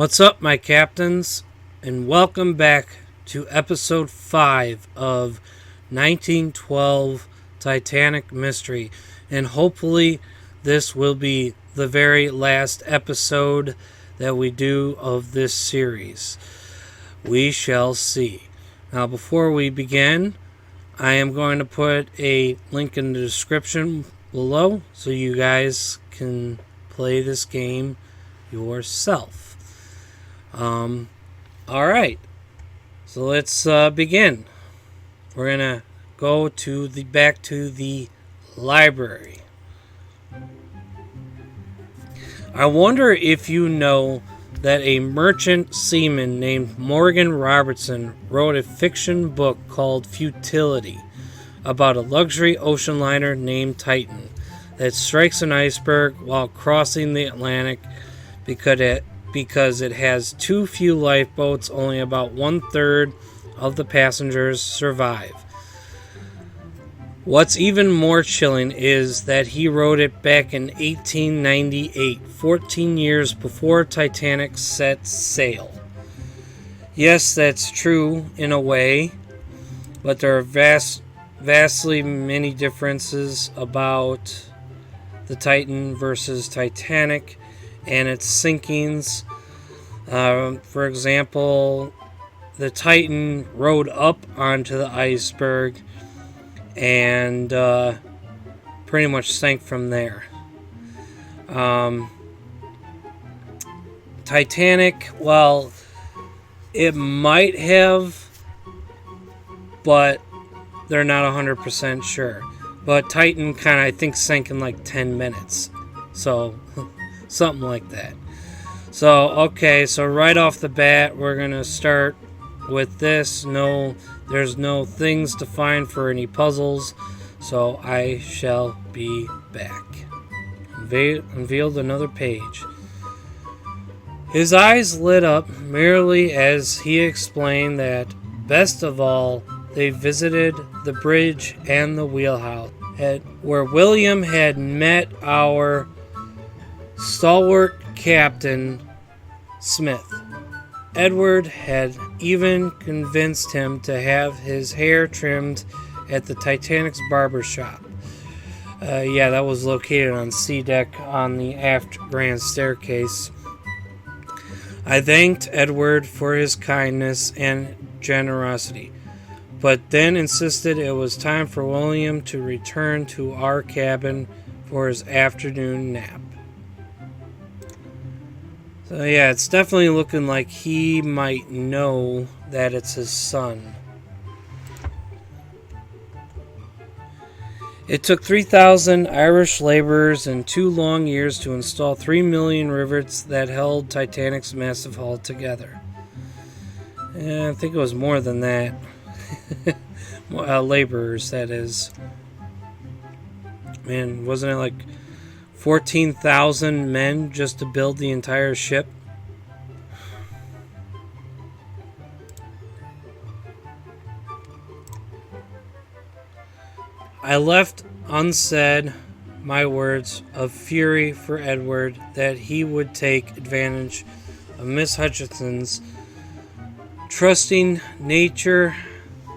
What's up, my captains, and welcome back to episode 5 of 1912 Titanic Mystery. And hopefully, this will be the very last episode that we do of this series. We shall see. Now, before we begin, I am going to put a link in the description below so you guys can play this game yourself. Alright, so let's begin. We're gonna go to back to the library. I wonder if you know that a merchant seaman named Morgan Robertson wrote a fiction book called Futility about a luxury ocean liner named Titan that strikes an iceberg while crossing the Atlantic because it has too few lifeboats. Only about 1/3 of the passengers survive. What's even more chilling is that he wrote it back in 1898, 14 years before Titanic set sail. Yes, that's true in a way, but there are vastly many differences about the Titan versus Titanic and its sinkings. For example, the Titan rode up onto the iceberg and pretty much sank from there. Titanic, well, it might have, but they're not 100% sure. But Titan kind of, I think, sank in like 10 minutes. So, something like that. So, okay, so right off the bat, we're going to start with this. No, there's no things to find for any puzzles, so I shall be back. Unveiled another page. His eyes lit up merely as he explained that, best of all, they visited the bridge and the wheelhouse, where William had met our stalwart Captain Smith. Edward had even convinced him to have his hair trimmed at the Titanic's barber shop. That was located on C deck on the aft grand staircase. I thanked Edward for his kindness and generosity, but then insisted it was time for William to return to our cabin for his afternoon nap. So yeah, it's definitely looking like he might know that it's his son. It took 3,000 Irish laborers and 2 long years to install 3 million rivets that held Titanic's massive hull together. I think it was more than that. Laborers, that is. Man, wasn't it like 14,000 men just to build the entire ship? I left unsaid my words of fury for Edward that he would take advantage of Miss Hutchinson's trusting nature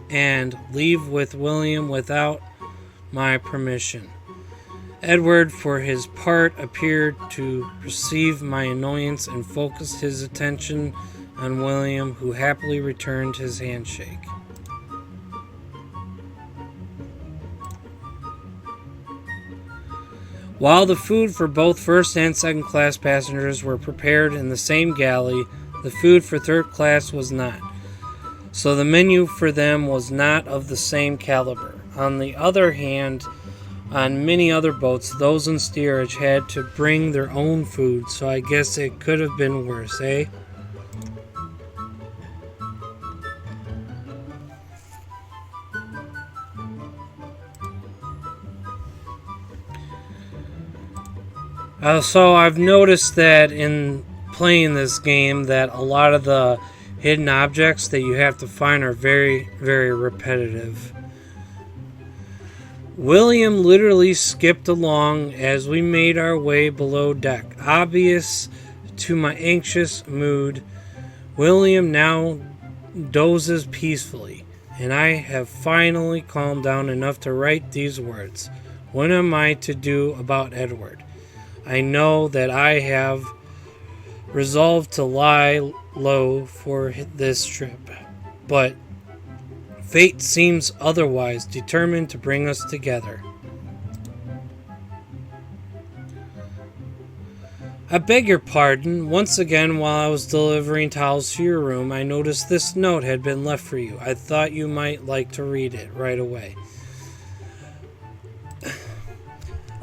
and leave with William without my permission. Edward, for his part, appeared to perceive my annoyance and focused his attention on William, who happily returned his handshake. While the food for both first and second class passengers were prepared in the same galley, the food for third class was not. So the menu for them was not of the same caliber. On the other hand, on many other boats, those in steerage had to bring their own food, so I guess it could have been worse, eh? So I've noticed that in playing this game that a lot of the hidden objects that you have to find are very, very repetitive. William literally skipped along as we made our way below deck, obvious to my anxious mood, William now dozes peacefully, and I have finally calmed down enough to write these words. What am I to do about Edward? I know that I have resolved to lie low for this trip, but fate seems otherwise determined to bring us together. I beg your pardon. Once again, while I was delivering towels to your room, I noticed this note had been left for you. I thought you might like to read it right away.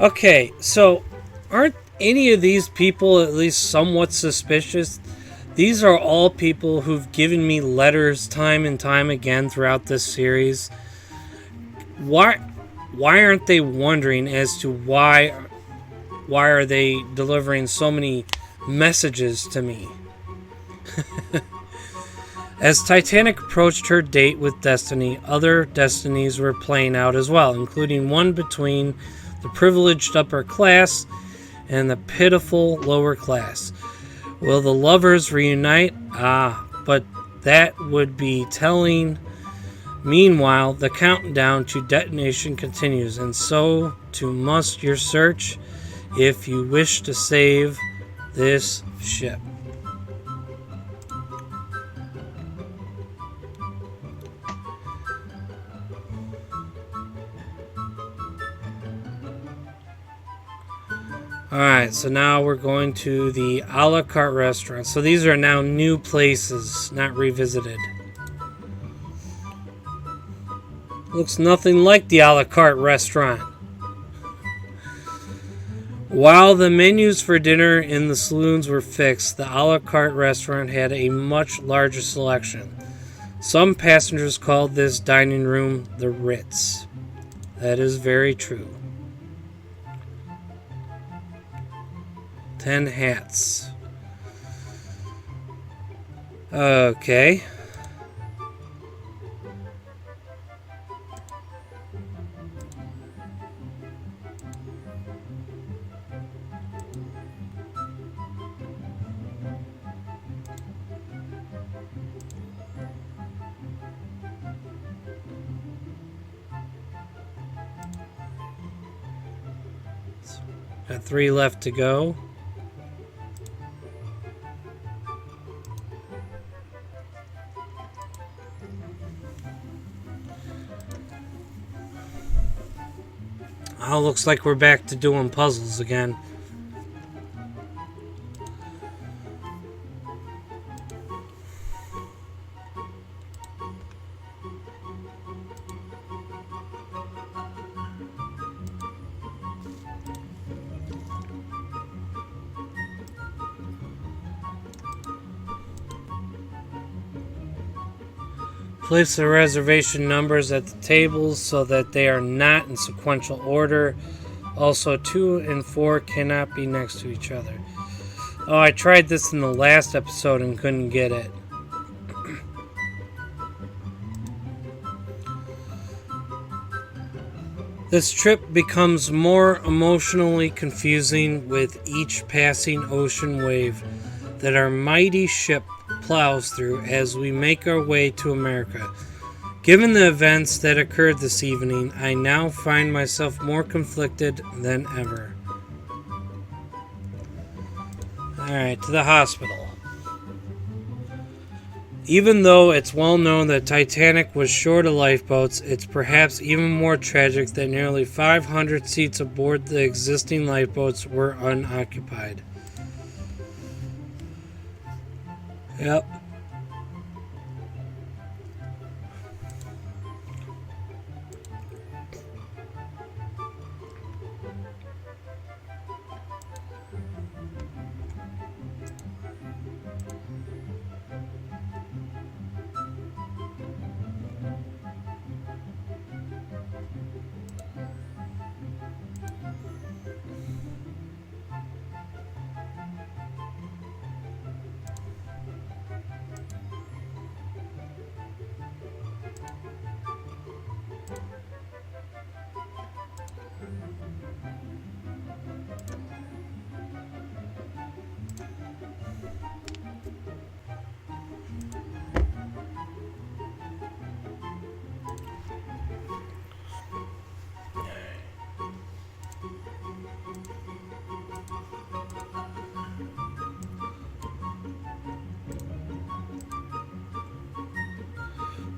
Okay, so aren't any of these people at least somewhat suspicious? These are all people who've given me letters time and time again throughout this series. Why aren't they wondering as to why are they delivering so many messages to me? As Titanic approached her date with Destiny, other destinies were playing out as well, including one between the privileged upper class and the pitiful lower class. Will the lovers reunite? But that would be telling. Meanwhile, the countdown to detonation continues, and so too must your search if you wish to save this ship. Alright, so now we're going to the a la carte restaurant. So these are now new places, not revisited. Looks nothing like the a la carte restaurant. While the menus for dinner in the saloons were fixed, the a la carte restaurant had a much larger selection. Some passengers called this dining room the Ritz. That is very true. 10 hats. Okay. Got 3 left to go. Oh, looks like we're back to doing puzzles again. Place the reservation numbers at the tables so that they are not in sequential order. Also, 2 and 4 cannot be next to each other. Oh, I tried this in the last episode and couldn't get it. This trip becomes more emotionally confusing with each passing ocean wave that our mighty ship plows through as we make our way to America. Given the events that occurred this evening, I now find myself more conflicted than ever. Alright, to the hospital. Even though it's well known that Titanic was short of lifeboats, it's perhaps even more tragic that nearly 500 seats aboard the existing lifeboats were unoccupied. Yep.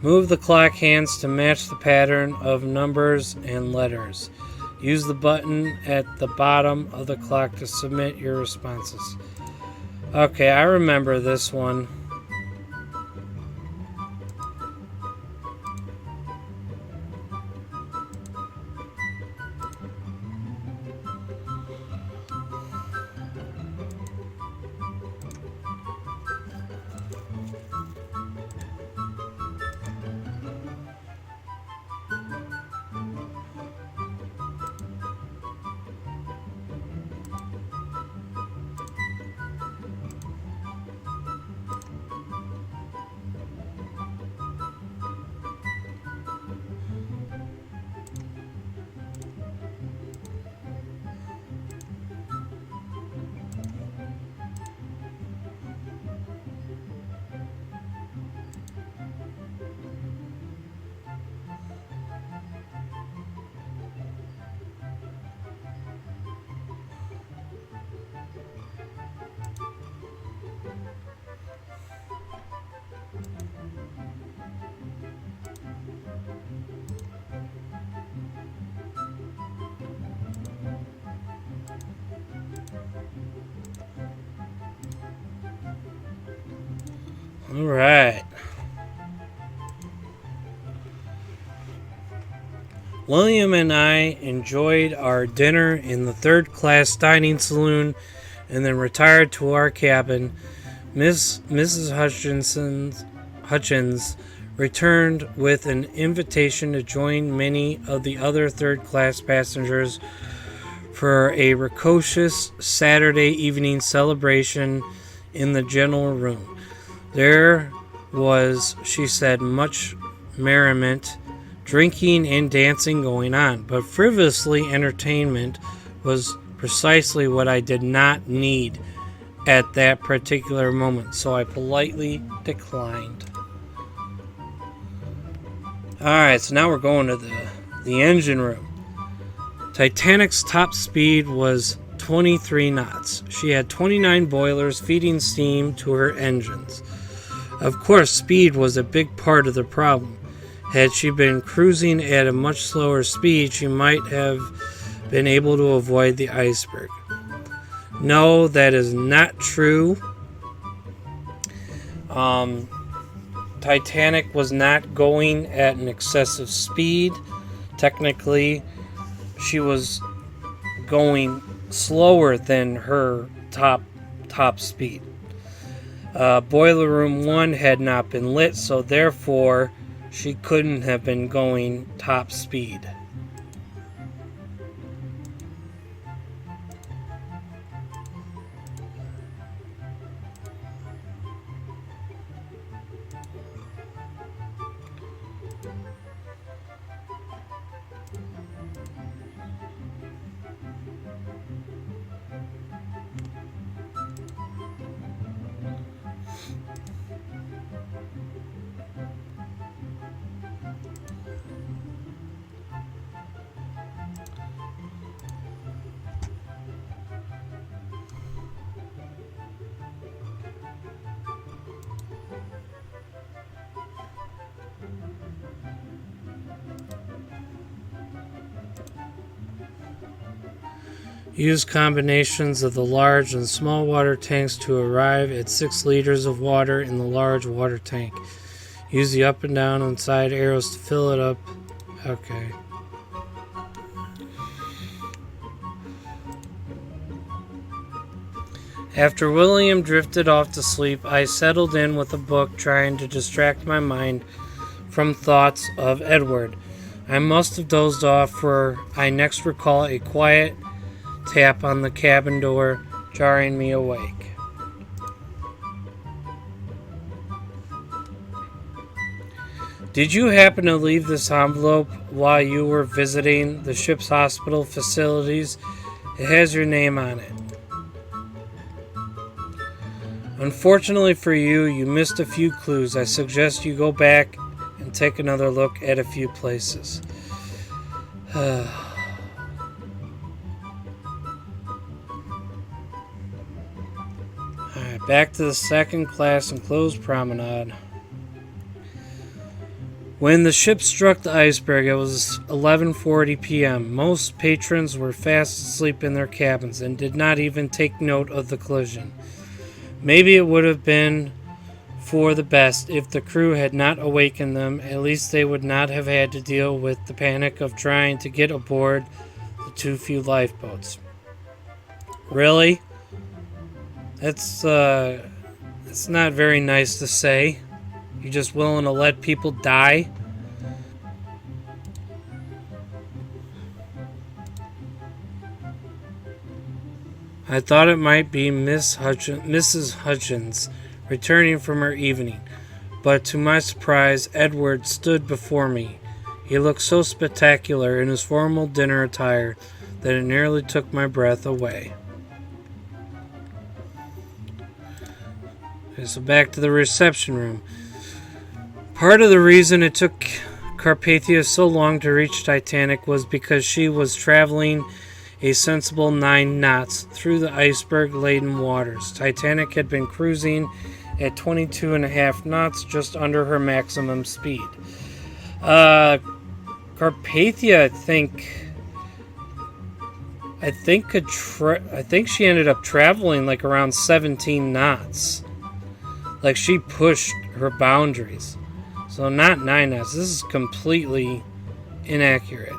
Move the clock hands to match the pattern of numbers and letters. Use the button at the bottom of the clock to submit your responses. Okay, I remember this one. All right. William and I enjoyed our dinner in the third-class dining saloon and then retired to our cabin. Mrs. Hutchins returned with an invitation to join many of the other third-class passengers for a precocious Saturday evening celebration in the general room. There was, she said, much merriment, drinking and dancing going on, but frivolously entertainment was precisely what I did not need at that particular moment, so I politely declined. Alright, so now we're going to the engine room. Titanic's top speed was 23 knots. She had 29 boilers feeding steam to her engines. Of course, speed was a big part of the problem. Had she been cruising at a much slower speed, she might have been able to avoid the iceberg. No, that is not true. Titanic was not going at an excessive speed. Technically, she was going slower than her top speed. Boiler room 1 had not been lit, so therefore she couldn't have been going top speed. Use combinations of the large and small water tanks to arrive at 6 liters of water in the large water tank. Use the up and down and side arrows to fill it up. Okay. After William drifted off to sleep, I settled in with a book, trying to distract my mind from thoughts of Edward. I must have dozed off, for I next recall a quiet tap on the cabin door, jarring me awake. Did you happen to leave this envelope while you were visiting the ship's hospital facilities? It has your name on it. Unfortunately for you, you missed a few clues. I suggest you go back and take another look at a few places. Alright, back to the second class enclosed promenade. When the ship struck the iceberg, it was 11:40 p.m. Most patrons were fast asleep in their cabins and did not even take note of the collision. Maybe it would have been for the best if the crew had not awakened them. At least they would not have had to deal with the panic of trying to get aboard the too few lifeboats. Really? That's not very nice to say. You just willing to let people die? I thought it might be Mrs. Hutchins returning from her evening, but to my surprise, Edward stood before me. He looked so spectacular in his formal dinner attire that it nearly took my breath away. Okay, so back to the reception room. Part of the reason it took Carpathia so long to reach Titanic was because she was traveling a sensible 9 knots through the iceberg-laden waters. Titanic had been cruising at 22.5 knots, just under her maximum speed. Carpathia, I think she ended up traveling like around 17 knots. Like she pushed her boundaries. So not 9 knots. This is completely inaccurate.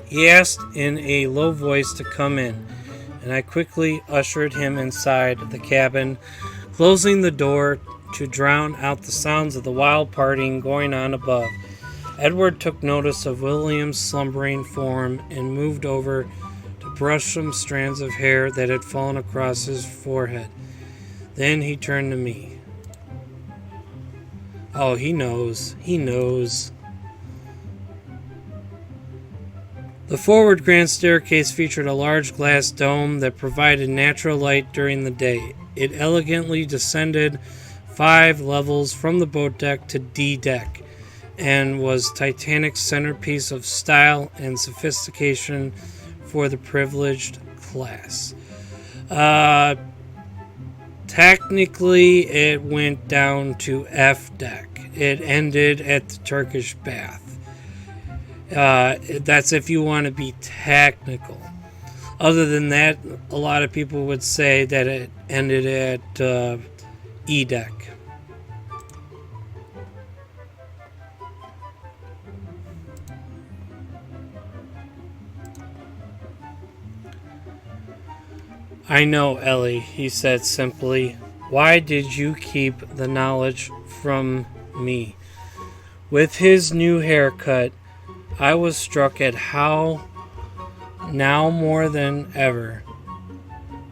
He asked in a low voice to come in, and I quickly ushered him inside the cabin, closing the door to drown out the sounds of the wild partying going on above. Edward took notice of William's slumbering form and moved over to brush some strands of hair that had fallen across his forehead. Then he turned to me. Oh, he knows. He knows. The forward grand staircase featured a large glass dome that provided natural light during the day. It elegantly descended 5 levels from the boat deck to D deck and was Titanic's centerpiece of style and sophistication for the privileged class. Technically, it went down to F deck. It ended at the Turkish bath. That's if you want to be technical. Other than that, a lot of people would say that it ended at E deck. I know, Ellie, he said simply. Why did you keep the knowledge from me? With his new haircut, I was struck at how, now more than ever,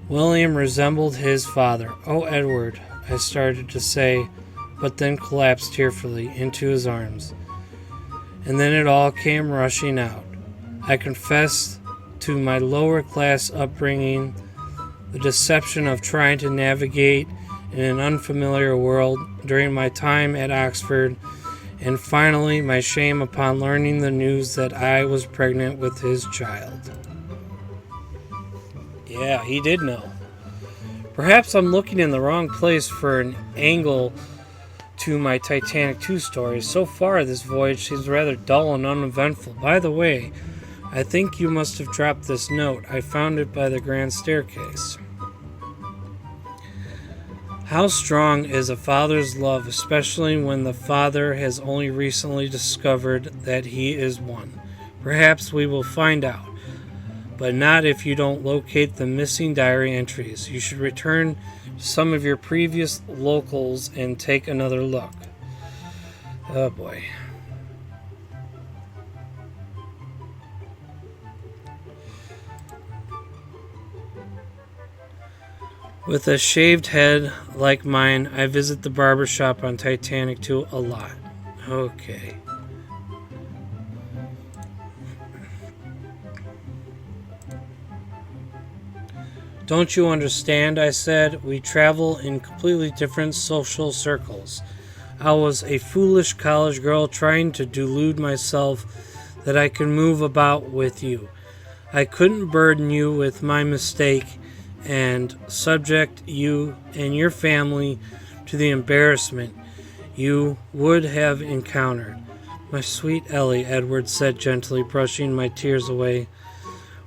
William resembled his father. Oh, Edward, I started to say, but then collapsed tearfully into his arms. And then it all came rushing out. I confessed to my lower class upbringing, the deception of trying to navigate in an unfamiliar world during my time at Oxford, and finally my shame upon learning the news that I was pregnant with his child. Yeah, he did know. Perhaps I'm looking in the wrong place for an angle to my Titanic 2 story. So far, this voyage seems rather dull and uneventful. By the way, I think you must have dropped this note. I found it by the grand staircase. How strong is a father's love, especially when the father has only recently discovered that he is one? Perhaps we will find out, but not if you don't locate the missing diary entries. You should return to some of your previous locals and take another look. Oh boy. With a shaved head like mine, I visit the barber shop on Titanic 2 a lot. Okay. Don't you understand? I said. We travel in completely different social circles. I was a foolish college girl trying to delude myself that I can move about with you. I couldn't burden you with my mistake and subject you and your family to the embarrassment you would have encountered. My sweet Ellie, Edward said gently, brushing my tears away.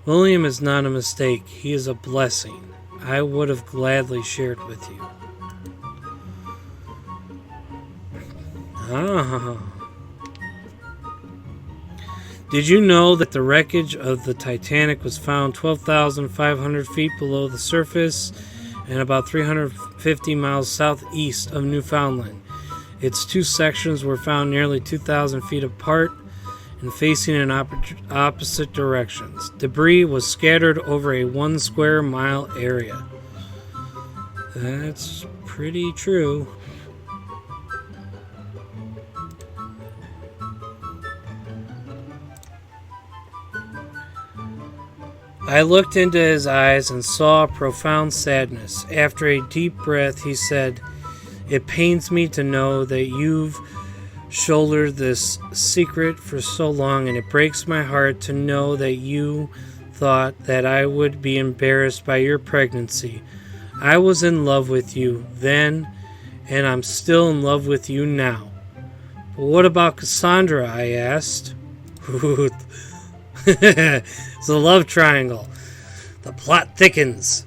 William is not a mistake. He is a blessing. I would have gladly shared with you. Ah. Did you know that the wreckage of the Titanic was found 12,500 feet below the surface and about 350 miles southeast of Newfoundland? Its two sections were found nearly 2,000 feet apart and facing in opposite directions. Debris was scattered over a 1 square mile area. That's pretty true. I looked into his eyes and saw profound sadness. After a deep breath, he said, "It pains me to know that you've shouldered this secret for so long, and it breaks my heart to know that you thought that I would be embarrassed by your pregnancy. I was in love with you then, and I'm still in love with you now." "But what about Cassandra?" I asked. It's a love triangle. The plot thickens.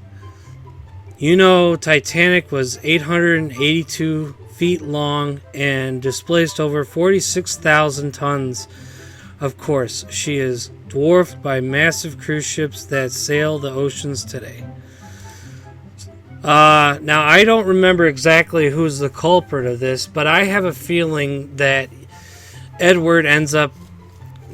You know, Titanic was 882 feet long and displaced over 46,000 tons. Of course, she is dwarfed by massive cruise ships that sail the oceans today. Now, I don't remember exactly who's the culprit of this, but I have a feeling that Edward ends up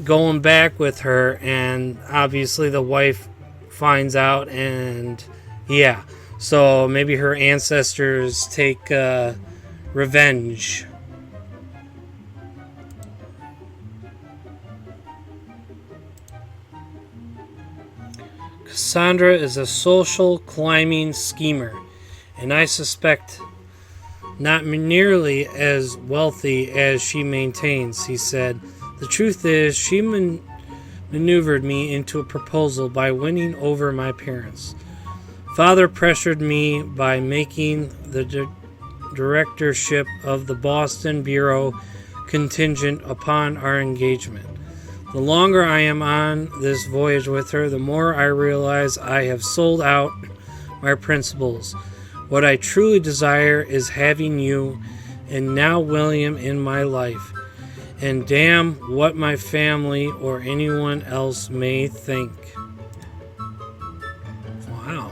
going back with her, and obviously the wife finds out, and yeah, so maybe her ancestors take revenge. Cassandra is a social climbing schemer, and I suspect not nearly as wealthy as she maintains, he said. The truth is, she maneuvered me into a proposal by winning over my parents. Father pressured me by making the directorship of the Boston Bureau contingent upon our engagement. The longer I am on this voyage with her, the more I realize I have sold out my principles. What I truly desire is having you, and now William, in my life. And damn what my family or anyone else may think. Wow.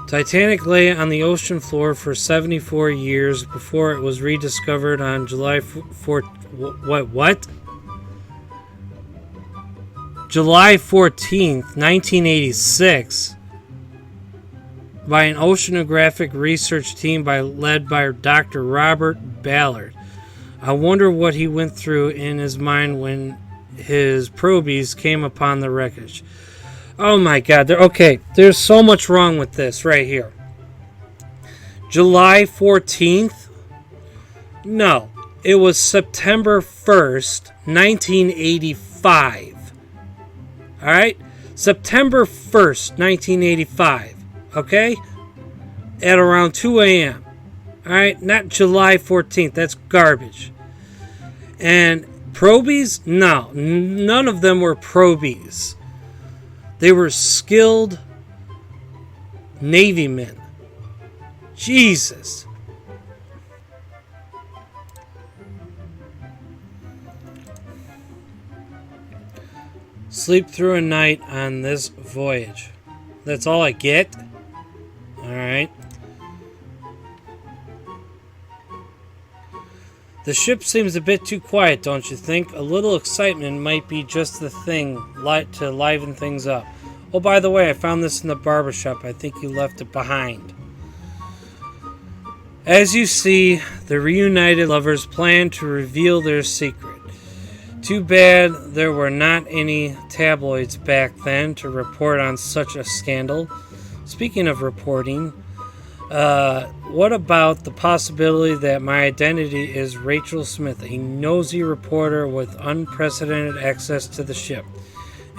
Titanic lay on the ocean floor for 74 years before it was rediscovered on July 14th, 1986. By an oceanographic research team led by Dr. Robert Ballard. I wonder what he went through in his mind when his probies came upon the wreckage. Oh my God. Okay, there's so much wrong with this right here. July 14th? No, it was September 1st, 1985. All right? September 1st, 1985. Okay? At around 2 a.m. Alright? Not July 14th. That's garbage. And probies? No. None of them were probies. They were skilled Navy men. Jesus. Sleep through a night on this voyage. That's all I get? Alright. The ship seems a bit too quiet, don't you think? A little excitement might be just the thing to liven things up. Oh, by the way, I found this in the barbershop. I think you left it behind. As you see, the reunited lovers plan to reveal their secret. Too bad there were not any tabloids back then to report on such a scandal. Speaking of reporting, What about the possibility that my identity is Rachel Smith, a nosy reporter with unprecedented access to the ship,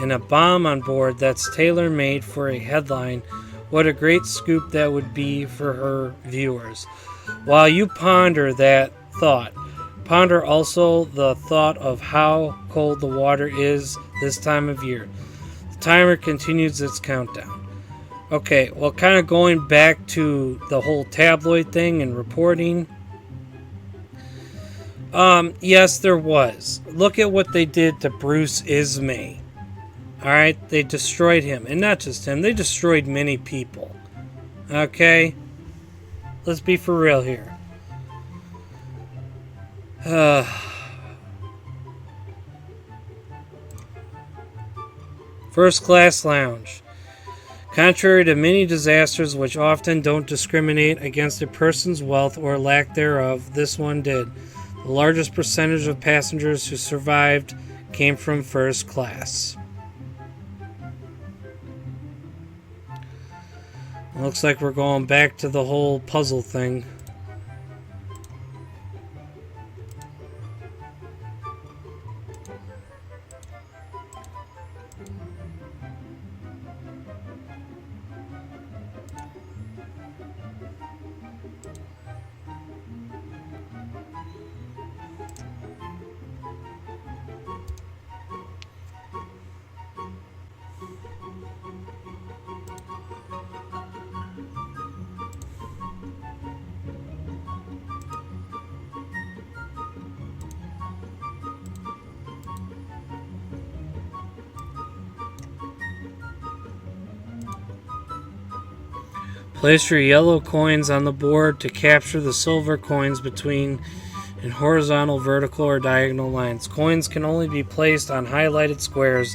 and a bomb on board that's tailor made for a headline? What a great scoop that would be for her viewers. While you ponder that thought, ponder also the thought of how cold the water is this time of year. The timer continues its countdown. Okay, well, kind of going back to the whole tabloid thing and reporting. Yes, there was. Look at what they did to Bruce Ismay. Alright, they destroyed him. And not just him, they destroyed many people. Okay? Let's be for real here. First Class Lounge. Contrary to many disasters which often don't discriminate against a person's wealth or lack thereof, this one did. The largest percentage of passengers who survived came from first class. Looks like we're going back to the whole puzzle thing. Place your yellow coins on the board to capture the silver coins between in horizontal, vertical, or diagonal lines. Coins can only be placed on highlighted squares.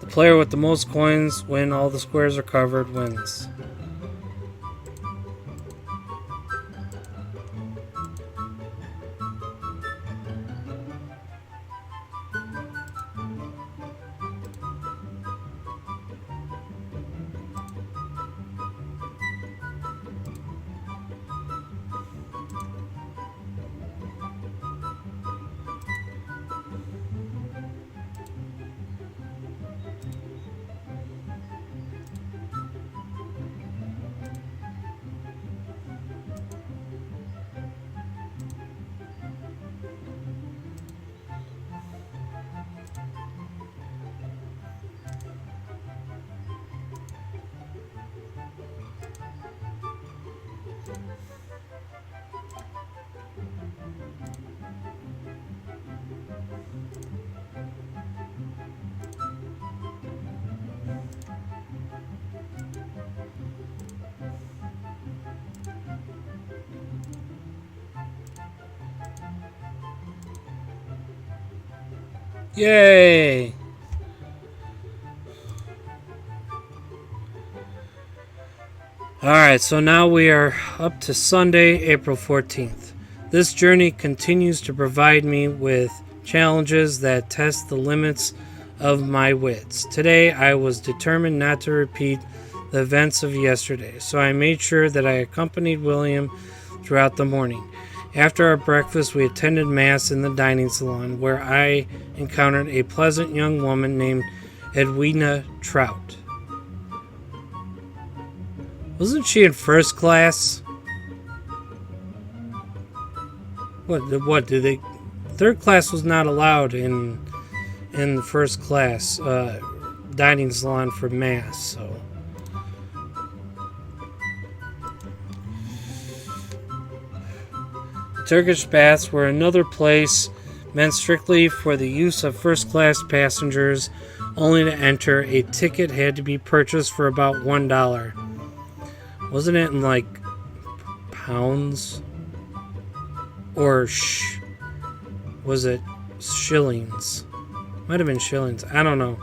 The player with the most coins, when all the squares are covered, wins. Yay! Alright, so now we are up to Sunday, April 14th. This journey continues to provide me with challenges that test the limits of my wits. Today, I was determined not to repeat the events of yesterday, so I made sure that I accompanied William throughout the morning. After our breakfast, we attended Mass in the dining salon, where I encountered a pleasant young woman named Edwina Trout. Wasn't she in first class? What did they? Third class was not allowed in the first class dining salon for Mass, so. Turkish baths were another place meant strictly for the use of first-class passengers. Only to enter, a ticket had to be purchased for about $1. Wasn't it in like pounds? Or was it shillings? Might have been shillings. I don't know.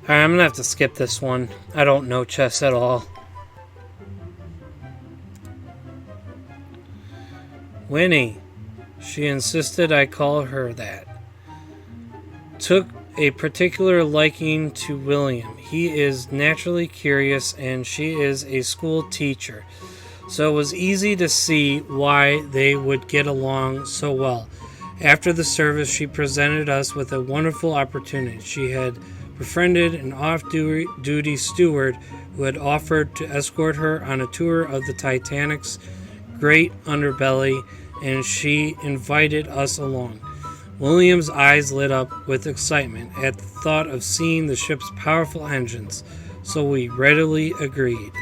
Alright, I'm gonna have to skip this one. I don't know chess at all. Winnie. She insisted I call her that. Took a particular liking to William. He is naturally curious and she is a school teacher. So it was easy to see why they would get along so well. After the service, she presented us with a wonderful opportunity. She had befriended an off-duty steward who had offered to escort her on a tour of the Titanic's great underbelly, and she invited us along. William's eyes lit up with excitement at the thought of seeing the ship's powerful engines, so we readily agreed.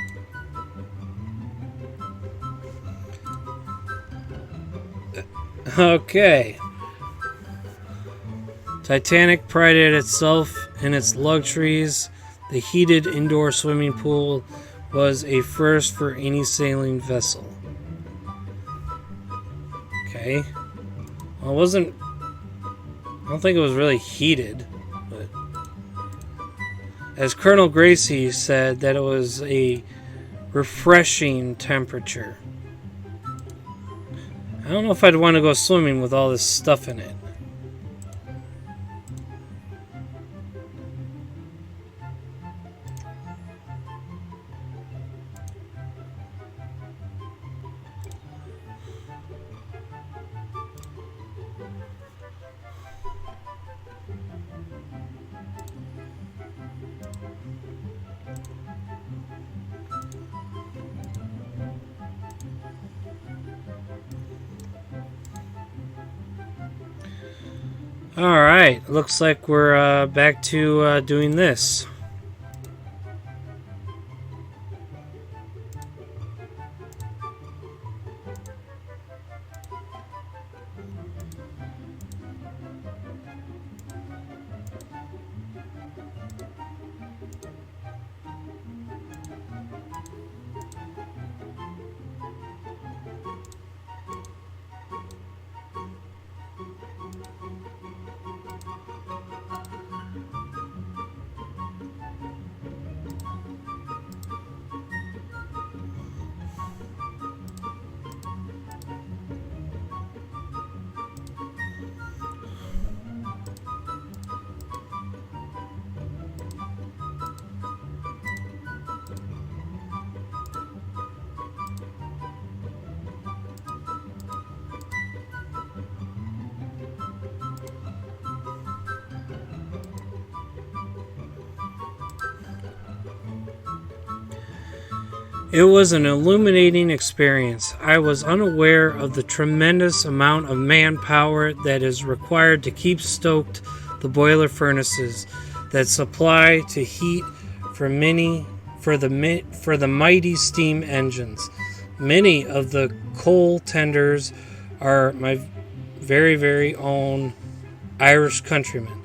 Okay. Titanic prided itself in its luxuries. The heated indoor swimming pool was a first for any sailing vessel. Okay. Well, it wasn't... I don't think it was really heated, but... As Colonel Gracie said, that it was a refreshing temperature. I don't know if I'd want to go swimming with all this stuff in it. Alright, looks like we're back to doing this. It was an illuminating experience. I was unaware of the tremendous amount of manpower that is required to keep stoked the boiler furnaces that supply to heat for the mighty steam engines. Many of the coal tenders are my very, very own Irish countrymen,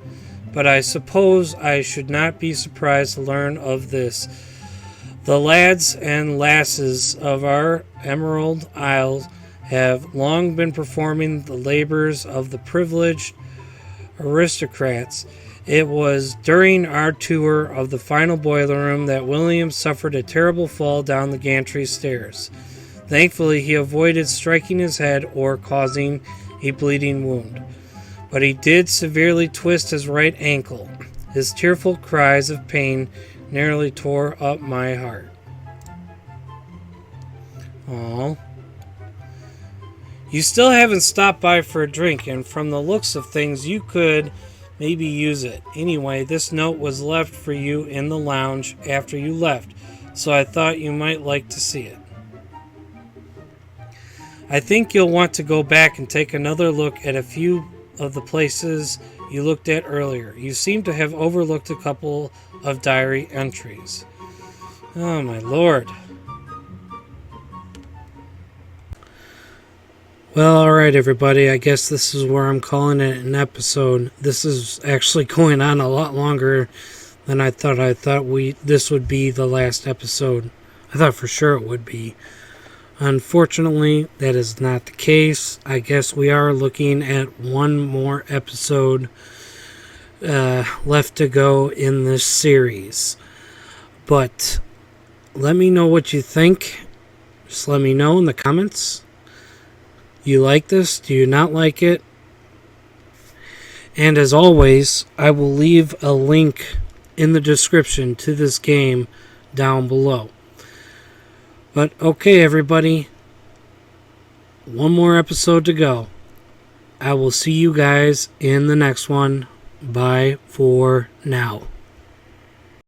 but I suppose I should not be surprised to learn of this. The lads and lasses of our Emerald Isles have long been performing the labors of the privileged aristocrats. It was during our tour of the final boiler room that William suffered a terrible fall down the gantry stairs. Thankfully, he avoided striking his head or causing a bleeding wound, but he did severely twist his right ankle. His tearful cries of pain nearly tore up my heart. Aww. You still haven't stopped by for a drink, and from the looks of things, you could maybe use it. Anyway, this note was left for you in the lounge after you left, so I thought you might like to see it. I think you'll want to go back and take another look at a few of the places you looked at earlier. You seem to have overlooked a couple of diary entries. Oh my lord. Well, alright everybody, I guess this is where I'm calling it an episode. This is actually going on a lot longer than I thought. This would be the last episode. I thought for sure it would be. Unfortunately, that is not the case. I guess we are looking at one more episode left to go in this series. But let me know what you think. Just let me know in the comments. You like this? Do you not like it? And as always, I will leave a link in the description to this game down below. But okay, everybody. One more episode to go. I will see you guys in the next one. Bye for now.